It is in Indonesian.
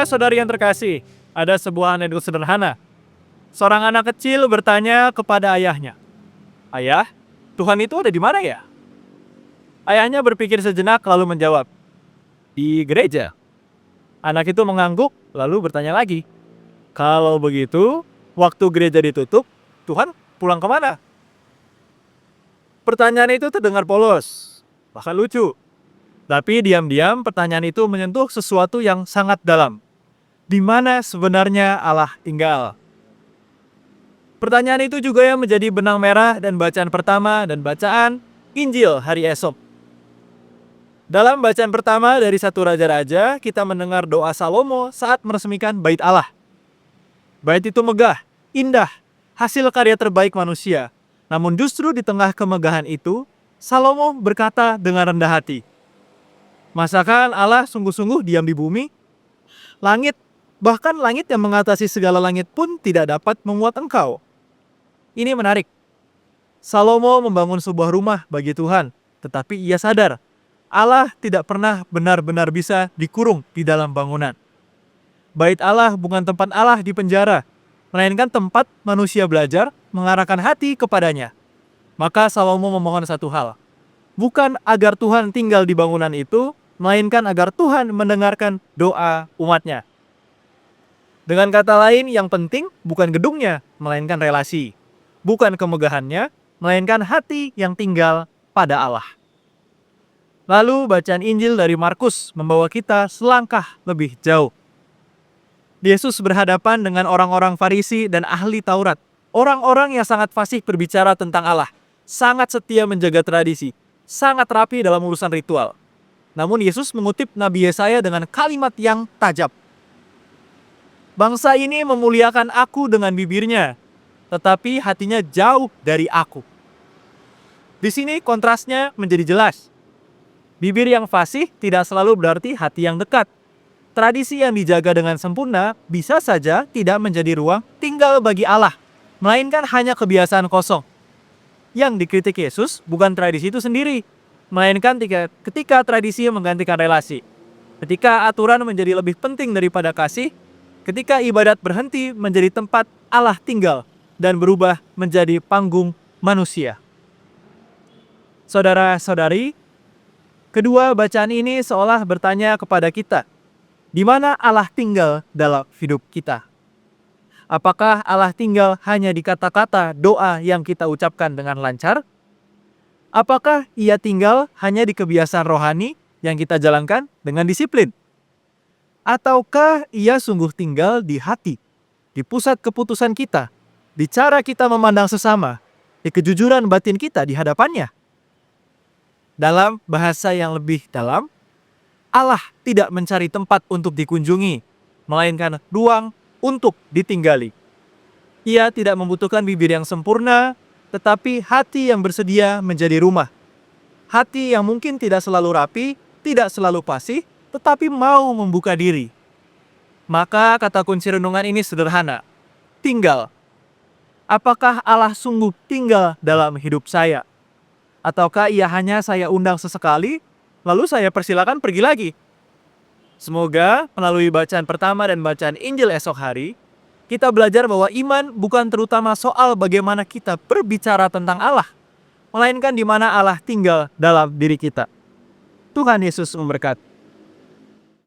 Saudara-saudari yang terkasih, ada sebuah anekdot sederhana. Seorang anak kecil bertanya kepada ayahnya, "Ayah, Tuhan itu ada di mana ya?" Ayahnya berpikir sejenak lalu menjawab, "Di gereja." Anak itu mengangguk lalu bertanya lagi, "Kalau begitu, waktu gereja ditutup, Tuhan pulang kemana?" Pertanyaan itu terdengar polos, bahkan lucu. Tapi diam-diam pertanyaan itu menyentuh sesuatu yang sangat dalam. Di mana sebenarnya Allah tinggal? Pertanyaan itu juga yang menjadi benang merah dan bacaan pertama dan bacaan Injil hari esok. Dalam bacaan pertama dari satu raja-raja, kita mendengar doa Salomo saat meresmikan bait Allah. Bait itu megah, indah, hasil karya terbaik manusia. Namun justru di tengah kemegahan itu, Salomo berkata dengan rendah hati, "Masakan Allah sungguh-sungguh diam di bumi? Langit, bahkan langit yang mengatasi segala langit pun tidak dapat memuat Engkau." Ini menarik. Salomo membangun sebuah rumah bagi Tuhan, tetapi ia sadar Allah tidak pernah benar-benar bisa dikurung di dalam bangunan. Bait Allah bukan tempat Allah di penjara, melainkan tempat manusia belajar mengarahkan hati kepadanya. Maka Salomo memohon satu hal, bukan agar Tuhan tinggal di bangunan itu, melainkan agar Tuhan mendengarkan doa umatnya. Dengan kata lain, yang penting bukan gedungnya, melainkan relasi. Bukan kemegahannya, melainkan hati yang tinggal pada Allah. Lalu bacaan Injil dari Markus membawa kita selangkah lebih jauh. Yesus berhadapan dengan orang-orang Farisi dan ahli Taurat. Orang-orang yang sangat fasih berbicara tentang Allah, sangat setia menjaga tradisi, sangat rapi dalam urusan ritual. Namun Yesus mengutip Nabi Yesaya dengan kalimat yang tajam. "Bangsa ini memuliakan aku dengan bibirnya, tetapi hatinya jauh dari aku." Di sini kontrasnya menjadi jelas. Bibir yang fasih tidak selalu berarti hati yang dekat. Tradisi yang dijaga dengan sempurna bisa saja tidak menjadi ruang tinggal bagi Allah, melainkan hanya kebiasaan kosong. Yang dikritik Yesus bukan tradisi itu sendiri, melainkan ketika tradisi menggantikan relasi. Ketika aturan menjadi lebih penting daripada kasih, ketika ibadat berhenti menjadi tempat Allah tinggal dan berubah menjadi panggung manusia. Saudara-saudari, kedua bacaan ini seolah bertanya kepada kita, di mana Allah tinggal dalam hidup kita? Apakah Allah tinggal hanya di kata-kata doa yang kita ucapkan dengan lancar? Apakah Ia tinggal hanya di kebiasaan rohani yang kita jalankan dengan disiplin? Ataukah Ia sungguh tinggal di hati, di pusat keputusan kita, di cara kita memandang sesama, di kejujuran batin kita di hadapannya? Dalam bahasa yang lebih dalam, Allah tidak mencari tempat untuk dikunjungi, melainkan ruang untuk ditinggali. Ia tidak membutuhkan bibir yang sempurna, tetapi hati yang bersedia menjadi rumah. Hati yang mungkin tidak selalu rapi, tidak selalu fasih, tetapi mau membuka diri. Maka kata kunci renungan ini sederhana, tinggal. Apakah Allah sungguh tinggal dalam hidup saya? Ataukah Ia hanya saya undang sesekali, lalu saya persilakan pergi lagi? Semoga melalui bacaan pertama dan bacaan Injil esok hari, kita belajar bahwa iman bukan terutama soal bagaimana kita berbicara tentang Allah, melainkan di mana Allah tinggal dalam diri kita. Tuhan Yesus memberkati.